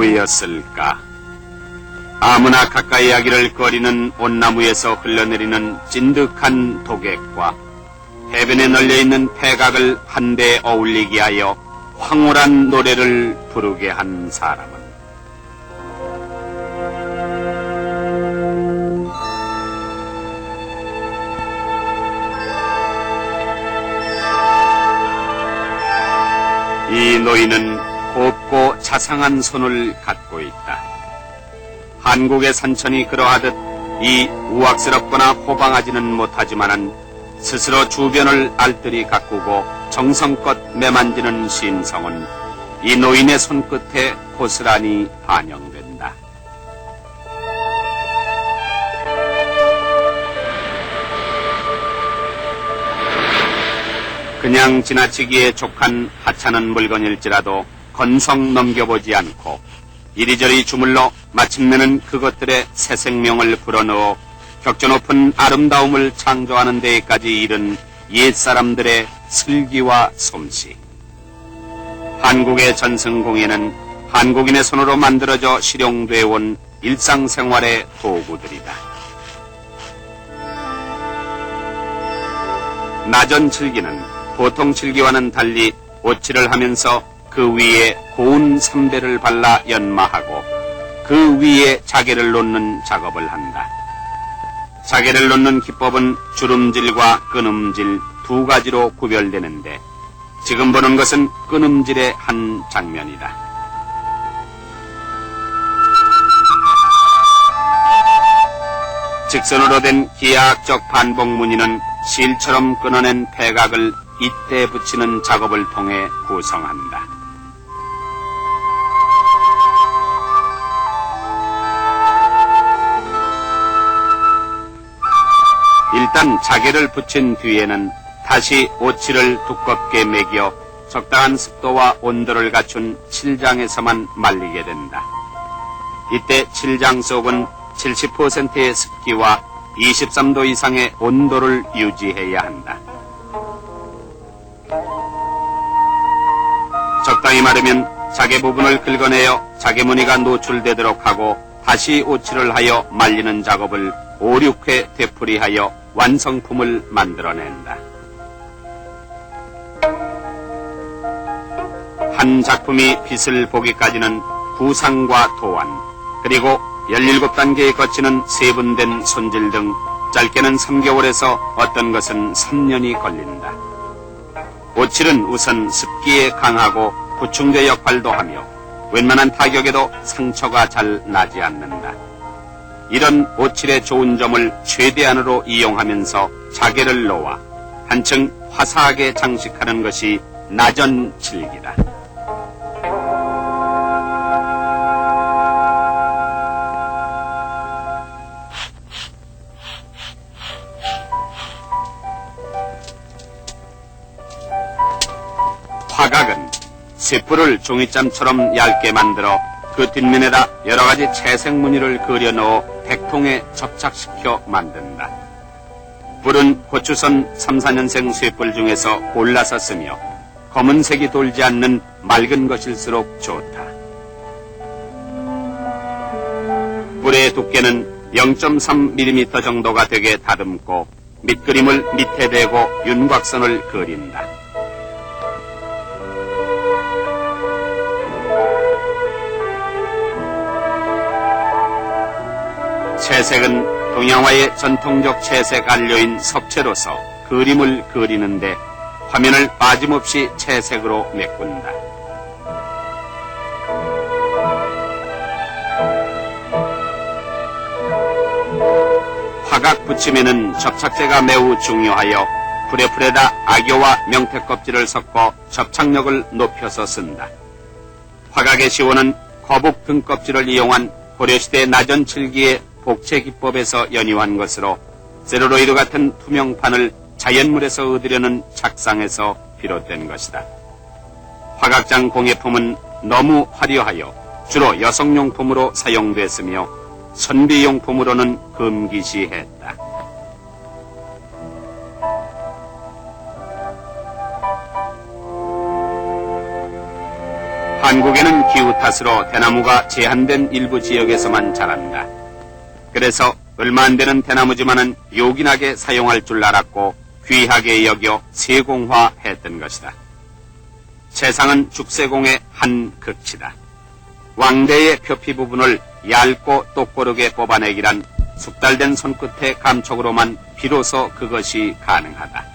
누구였을까? 아무나 가까이 하기를 꺼리는 온나무에서 흘러내리는 찐득한 독액과 해변에 널려있는 폐각을 한데 어울리게 하여 황홀한 노래를 부르게 한 사람은 이 노인은 곱고 자상한 손을 갖고 있다. 한국의 산천이 그러하듯 이 우악스럽거나 호방하지는 못하지만은 스스로 주변을 알뜰히 가꾸고 정성껏 매만지는 심성은 이 노인의 손끝에 고스란히 반영된다. 그냥 지나치기에 족한 하찮은 물건일지라도 건성 넘겨보지 않고 이리저리 주물러 마침내는 그것들의 새 생명을 불어넣어 격조 높은 아름다움을 창조하는 데에까지 이른 옛사람들의 슬기와 솜씨. 한국의 전승공예는 한국인의 손으로 만들어져 실용되어 온 일상생활의 도구들이다. 나전 칠기는 보통 칠기와는 달리 오칠을 하면서 그 위에 고운 삼배를 발라 연마하고 그 위에 자개를 놓는 작업을 한다. 자개를 놓는 기법은 주름질과 끊음질 두 가지로 구별되는데 지금 보는 것은 끊음질의 한 장면이다. 직선으로 된 기하학적 반복무늬는 실처럼 끊어낸 폐각을 잇대 붙이는 작업을 통해 구성한다. 일단 자개를 붙인 뒤에는 다시 오칠을 두껍게 매겨 적당한 습도와 온도를 갖춘 칠장에서만 말리게 된다. 이때 칠장 속은 70%의 습기와 23도 이상의 온도를 유지해야 한다. 적당히 마르면 자개 부분을 긁어내어 자개 무늬가 노출되도록 하고 다시 오칠을 하여 말리는 작업을 5, 6회 되풀이하여 완성품을 만들어낸다. 한 작품이 빛을 보기까지는 구상과 도안, 그리고 17단계에 거치는 세분된 손질 등 짧게는 3개월에서 어떤 것은 3년이 걸린다. 오칠은 우선 습기에 강하고 부충제 역할도 하며 웬만한 타격에도 상처가 잘 나지 않는다. 이런 오칠의 좋은 점을 최대한으로 이용하면서 자개를 놓아 한층 화사하게 장식하는 것이 나전 칠기다. 화각은 쇠뿔을 종이장처럼 얇게 만들어 그 뒷면에다 여러가지 채색 무늬를 그려넣어 백통에 접착시켜 만든다. 뿔은 고추선 3, 4년생 쇠뿔 중에서 골라서 쓰며 검은색이 돌지 않는 맑은 것일수록 좋다. 뿔의 두께는 0.3mm 정도가 되게 다듬고 밑그림을 밑에 대고 윤곽선을 그린다. 채색은 동양화의 전통적 채색 안료인 석채로서 그림을 그리는데 화면을 빠짐없이 채색으로 메꾼다. 화각 붙임에는 접착제가 매우 중요하여 풀에다 악효와 명태 껍질을 섞어 접착력을 높여서 쓴다. 화각의 시호는 거북 등껍질을 이용한 고려시대 나전 칠기의 복체 기법에서 연유한 것으로 셀룰로이드 같은 투명판을 자연물에서 얻으려는 착상에서 비롯된 것이다. 화각장 공예품은 너무 화려하여 주로 여성용품으로 사용됐으며 선비용품으로는 금기시했다. 한국에는 기후 탓으로 대나무가 제한된 일부 지역에서만 자란다. 그래서 얼마 안 되는 대나무지만은 요긴하게 사용할 줄 알았고 귀하게 여겨 세공화했던 것이다. 채상은 죽세공의 한 극치다. 왕대의 표피 부분을 얇고 똑고르게 뽑아내기란 숙달된 손끝의 감촉으로만 비로소 그것이 가능하다.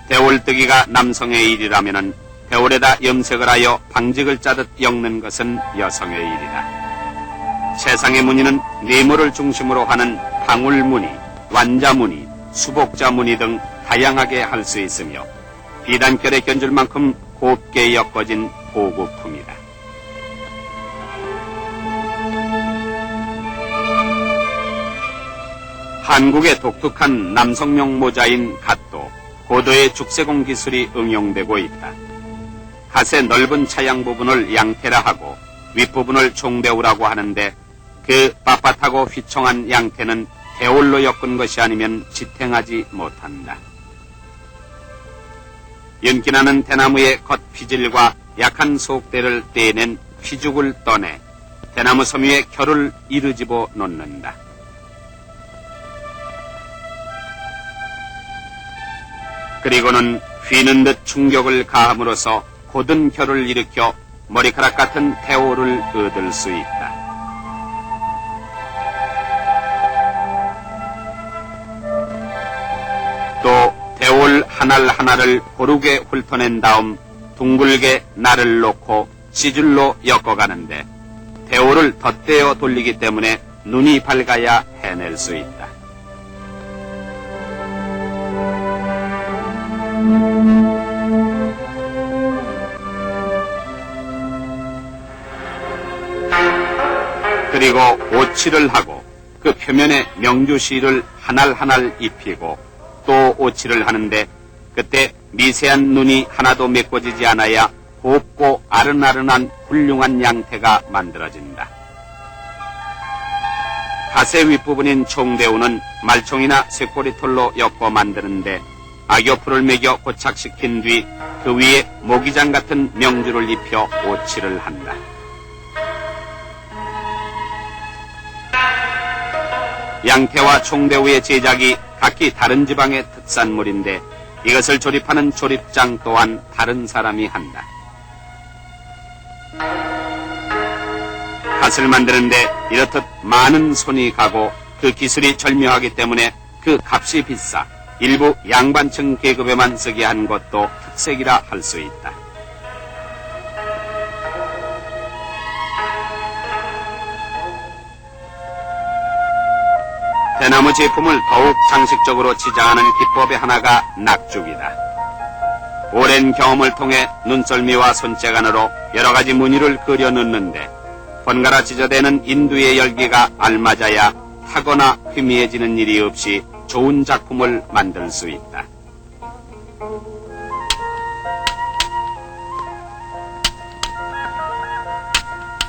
대올뜨기가 남성의 일이라면은 대올에다 염색을 하여 방직을 짜듯 엮는 것은 여성의 일이다. 채상의 무늬는 네모를 중심으로 하는 방울무늬, 완자무늬, 수복자무늬 등 다양하게 할 수 있으며 비단결에 견줄 만큼 곱게 엮어진 고급품이다. 한국의 독특한 남성용 모자인 갓도 고도의 죽세공 기술이 응용되고 있다. 갓의 넓은 차양 부분을 양태라 하고 윗부분을 종대우라고 하는데 그 빳빳하고 휘청한 양태는 대올로 엮은 것이 아니면 지탱하지 못한다. 윤기나는 대나무의 겉피질과 약한 속대를 떼낸 피죽을 떠내 대나무 섬유의 결을 이르집어 놓는다. 그리고는 휘는 듯 충격을 가함으로써 곧은 결을 일으켜 머리카락 같은 대올을 얻을 수 있다. 또 대올 하날 하나를 고르게 훑어낸 다음 둥글게 날을 놓고 시줄로 엮어가는데 대올을 덧대어 돌리기 때문에 눈이 밝아야 해낼 수 있다. 그리고 오칠을 하고 그 표면에 명주실을 하날 입히고 또 오칠을 하는데 그때 미세한 눈이 하나도 메꿔지지 않아야 곱고 아른아른한 훌륭한 양태가 만들어진다. 갓의 윗부분인 총대우는 말총이나 쇠꼬리털로 엮어 만드는데 악여풀을 매겨 고착시킨 뒤 그 위에 모기장 같은 명주를 입혀 오칠을 한다. 양태와 총대우의 제작이 각기 다른 지방의 특산물인데 이것을 조립하는 조립장 또한 다른 사람이 한다. 갓을 만드는데 이렇듯 많은 손이 가고 그 기술이 절묘하기 때문에 그 값이 비싸 일부 양반층 계급에만 쓰게 한 것도 특색이라 할 수 있다. 대나무 제품을 더욱 장식적으로 치장하는 기법의 하나가 낙죽이다. 오랜 경험을 통해 눈썰미와 손재간으로 여러 가지 무늬를 그려 넣는데 번갈아 찢어대는 인두의 열기가 알맞아야 타거나 희미해지는 일이 없이 좋은 작품을 만들 수 있다.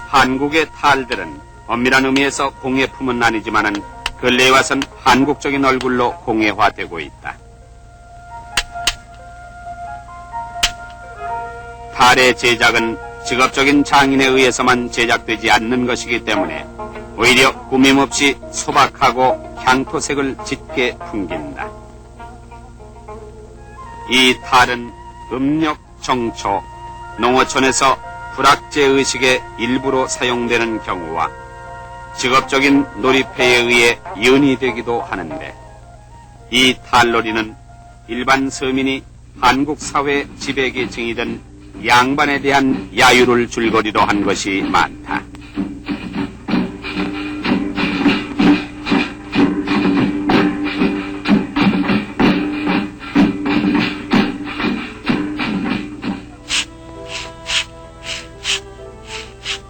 한국의 탈들은 엄밀한 의미에서 공예품은 아니지만은 근래에 와선 한국적인 얼굴로 공예화되고 있다. 탈의 제작은 직업적인 장인에 의해서만 제작되지 않는 것이기 때문에 오히려 꾸밈없이 소박하고 향토색을 짙게 풍긴다. 이 탈은 음력, 정초, 농어촌에서 불악제 의식의 일부로 사용되는 경우와 직업적인 놀이패에 의해 연이 되기도 하는데 이 탈놀이는 일반 서민이 한국 사회 지배계층이든 양반에 대한 야유를 줄거리로 한 것이 많다.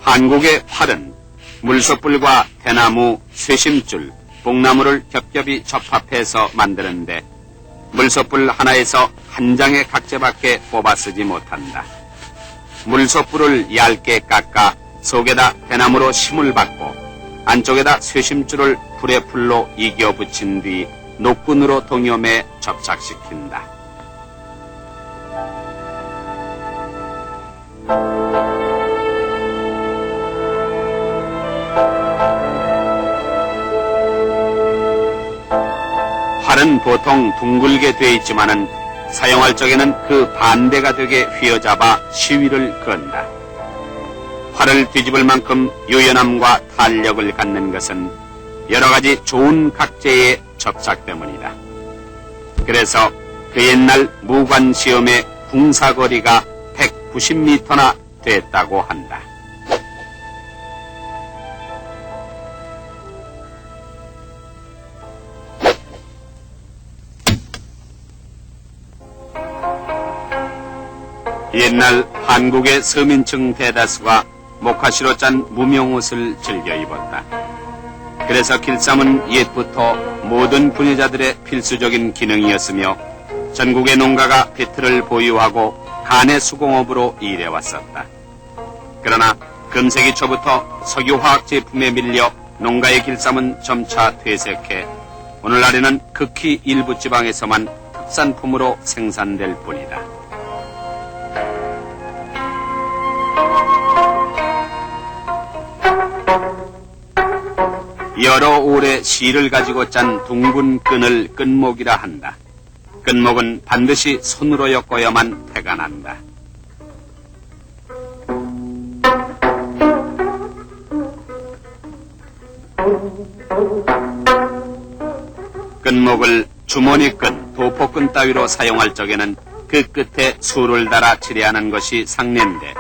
한국의 활은 물소뿔과 대나무, 쇠심줄, 뽕나무를 겹겹이 접합해서 만드는데 물소뿔 하나에서 한 장의 각재밖에 뽑아 쓰지 못한다. 물소뿔을 얇게 깎아 속에다 대나무로 심을 받고 안쪽에다 쇠심줄을 불에 풀로 이겨 붙인 뒤 녹군으로 동염해 접착시킨다. 활은 보통 둥글게 돼 있지만은 사용할 적에는 그 반대가 되게 휘어잡아 시위를 건다. 활을 뒤집을 만큼 유연함과 탄력을 갖는 것은 여러 가지 좋은 각재의 접착 때문이다. 그래서 그 옛날 무관 시험의 궁사거리가 190m나 됐다고 한다. 옛날 한국의 서민층 대다수가 목화시로 짠 무명옷을 즐겨 입었다. 그래서 길쌈은 옛부터 모든 분야자들의 필수적인 기능이었으며 전국의 농가가 배틀을 보유하고 간의 수공업으로 일해왔었다. 그러나 금세기 초부터 석유화학 제품에 밀려 농가의 길쌈은 점차 퇴색해 오늘날에는 극히 일부 지방에서만 특산품으로 생산될 뿐이다. 여러 올의 실을 가지고 짠 둥근 끈을 끈목이라 한다. 끈목은 반드시 손으로 엮어야만 패가 난다. 끈목을 주머니끈, 도포끈 따위로 사용할 적에는 그 끝에 술을 달아 칠해하는 것이 상례인데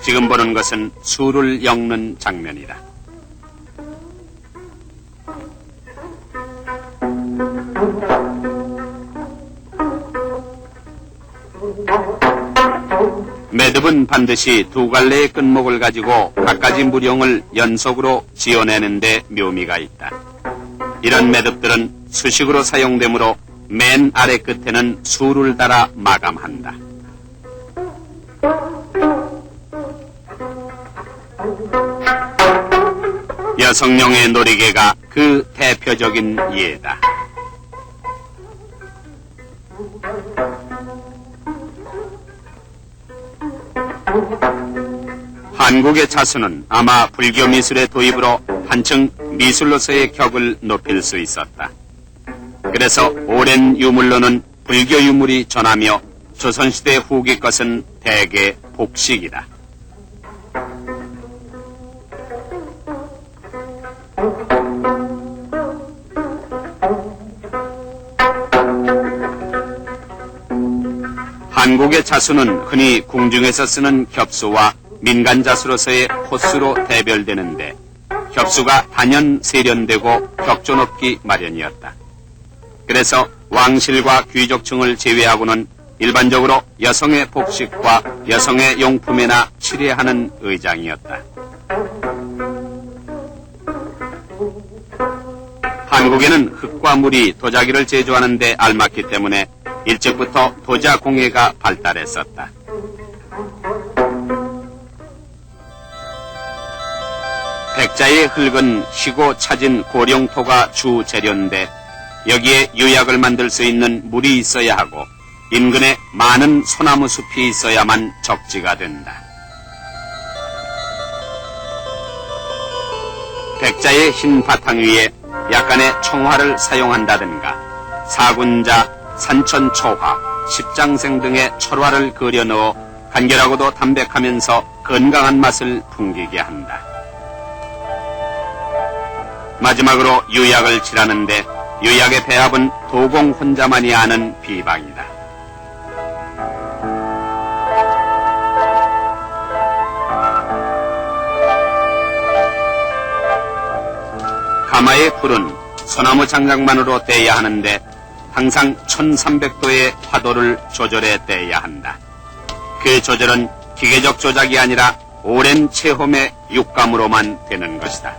지금 보는 것은 술을 엮는 장면이다. 매듭은 반드시 두 갈래의 끈목을 가지고 갖가지 무령을 연속으로 지어내는데 묘미가 있다. 이런 매듭들은 수식으로 사용되므로 맨 아래 끝에는 술을 달아 마감한다. 여성용의 놀이개가 그 대표적인 예다. 한국의 자수는 아마 불교 미술의 도입으로 한층 미술로서의 격을 높일 수 있었다. 그래서 오랜 유물로는 불교 유물이 전하며 조선시대 후기 것은 대개 복식이다. 한국의 자수는 흔히 궁중에서 쓰는 겹수와 민간 자수로서의 호수로 대별되는데 겹수가 단연 세련되고 격조 높기 마련이었다. 그래서 왕실과 귀족층을 제외하고는 일반적으로 여성의 복식과 여성의 용품에나 칠해하는 의장이었다. 한국에는 흙과 물이 도자기를 제조하는 데 알맞기 때문에 일찍부터 도자 공예가 발달했었다. 백자의 흙은 희고 차진 고령토가 주 재료인데 여기에 유약을 만들 수 있는 물이 있어야 하고 인근에 많은 소나무 숲이 있어야만 적지가 된다. 백자의 흰 바탕 위에 약간의 청화를 사용한다든가 사군자, 산천초화, 십장생 등의 철화를 그려 넣어 간결하고도 담백하면서 건강한 맛을 풍기게 한다. 마지막으로 유약을 칠하는데 유약의 배합은 도공 혼자만이 아는 비방이다. 가마의 불은 소나무 장작만으로 떼야 하는데 항상 1300도의 화도를 조절해 떼야 한다. 그 조절은 기계적 조작이 아니라 오랜 체험의 육감으로만 되는 것이다.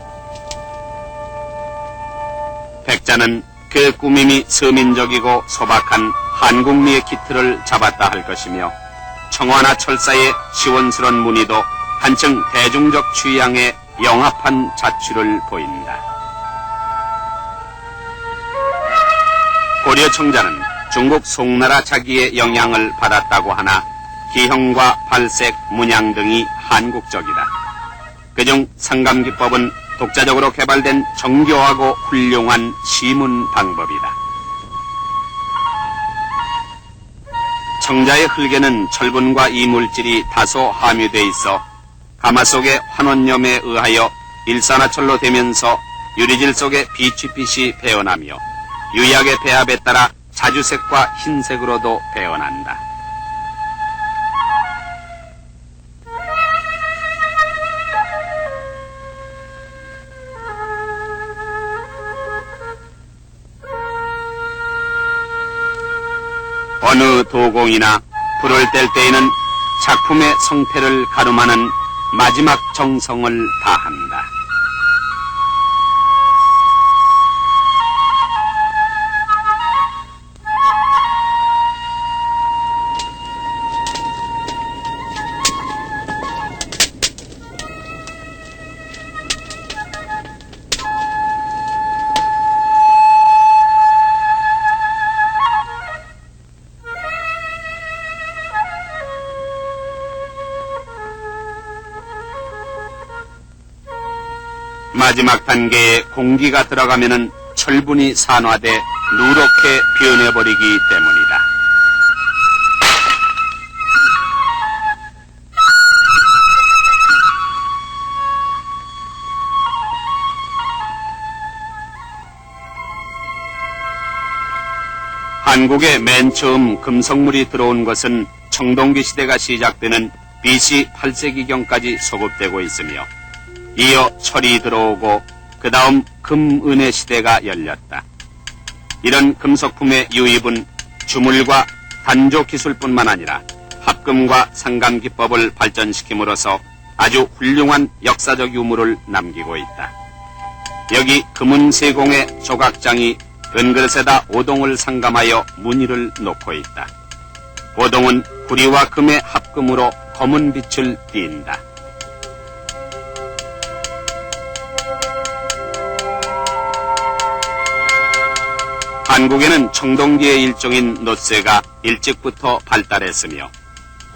백자는 그 꾸밈이 서민적이고 소박한 한국미의 기틀을 잡았다 할 것이며 청화나 철사의 시원스런 무늬도 한층 대중적 취향에 영합한 자취를 보인다. 고려 청자는 중국 송나라 자기의 영향을 받았다고 하나 기형과 발색, 문양 등이 한국적이다. 그중 상감기법은 독자적으로 개발된 정교하고 훌륭한 시문 방법이다. 정자의 흙에는 철분과 이물질이 다소 함유돼 있어 가마속의 환원염에 의하여 일산화철로 되면서 유리질 속에 비취빛이 배어나며 유약의 배합에 따라 자주색과 흰색으로도 배어난다. 어느 도공이나 불을 뗄 때에는 작품의 성패를 가름하는 마지막 정성을 다한다. 마지막 단계에 공기가 들어가면은 철분이 산화돼 누렇게 변해버리기 때문이다. 한국에 맨 처음 금속물이 들어온 것은 청동기 시대가 시작되는 BC 8세기경까지 소급되고 있으며 이어 철이 들어오고 그 다음 금, 은의 시대가 열렸다. 이런 금속품의 유입은 주물과 단조 기술뿐만 아니라 합금과 상감 기법을 발전시킴으로써 아주 훌륭한 역사적 유물을 남기고 있다. 여기 금은세공의 조각장이 은그릇에다 오동을 상감하여 무늬를 놓고 있다. 오동은 구리와 금의 합금으로 검은 빛을 띈다. 한국에는 청동기의 일종인 놋쇠가 일찍부터 발달했으며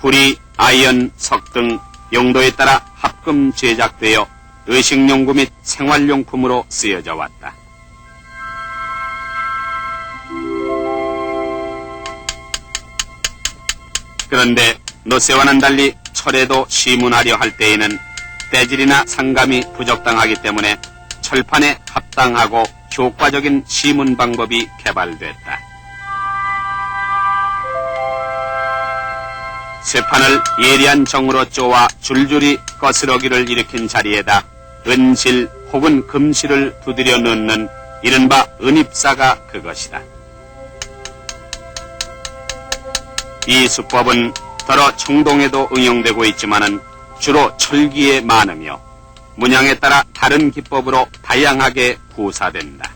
구리, 아연, 석 등 용도에 따라 합금 제작되어 의식용구 및 생활용품으로 쓰여져 왔다. 그런데 놋쇠와는 달리 철에도 시문하려 할 때에는 때질이나 상감이 부적당하기 때문에 철판에 합당하고 효과적인 시문 방법이 개발됐다. 쇠판을 예리한 정으로 쪼아 줄줄이 거스러기를 일으킨 자리에다 은실 혹은 금실을 두드려 넣는 이른바 은입사가 그것이다. 이 수법은 더러 청동에도 응용되고 있지만은 주로 철기에 많으며 문양에 따라 다른 기법으로 다양하게 구사된다.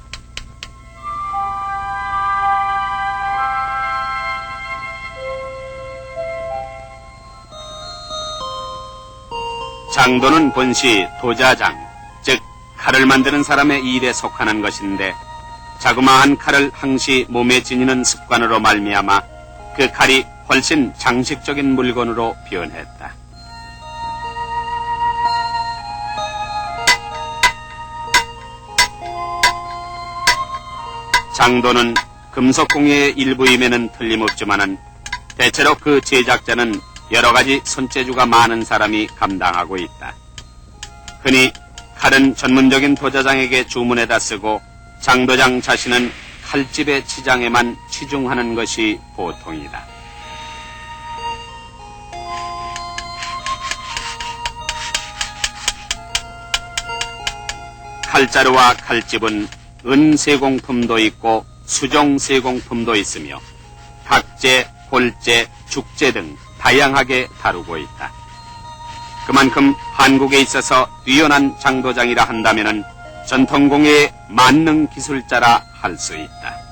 장도는 본시 도자장, 즉 칼을 만드는 사람의 일에 속하는 것인데 자그마한 칼을 항시 몸에 지니는 습관으로 말미암아 그 칼이 훨씬 장식적인 물건으로 변했다. 장도는 금속공예의 일부임에는 틀림없지만은 대체로 그 제작자는 여러 가지 손재주가 많은 사람이 감당하고 있다. 흔히 칼은 전문적인 도자장에게 주문해다 쓰고 장도장 자신은 칼집의 치장에만 치중하는 것이 보통이다. 칼자루와 칼집은 은세공품도 있고 수정세공품도 있으며 각재, 골재, 죽재 등 다양하게 다루고 있다. 그만큼 한국에 있어서 뛰어난 장도장이라 한다면은 전통공예의 만능 기술자라 할 수 있다.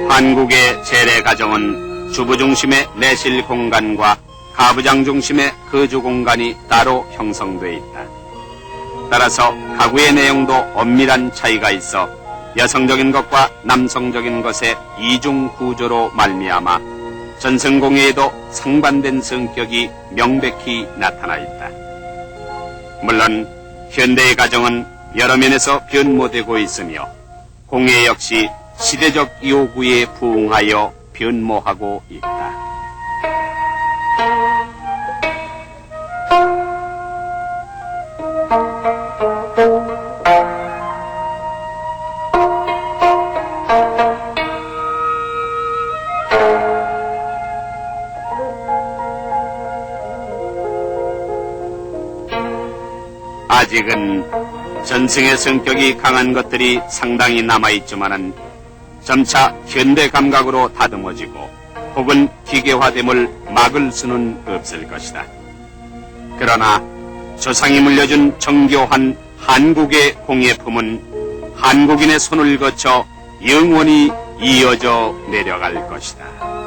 한국의 재래 가정은 주부 중심의 내실 공간과 가부장 중심의 거주 공간이 따로 형성돼 있다. 따라서 가구의 내용도 엄밀한 차이가 있어 여성적인 것과 남성적인 것의 이중 구조로 말미암아 전승공예에도 상반된 성격이 명백히 나타나 있다. 물론 현대의 가정은 여러 면에서 변모되고 있으며 공예 역시 시대적 요구에 부응하여 변모하고 있다. 아직은 전승의 성격이 강한 것들이 상당히 남아있지만은 점차 현대 감각으로 다듬어지고 혹은 기계화됨을 막을 수는 없을 것이다. 그러나 조상이 물려준 정교한 한국의 공예품은 한국인의 손을 거쳐 영원히 이어져 내려갈 것이다.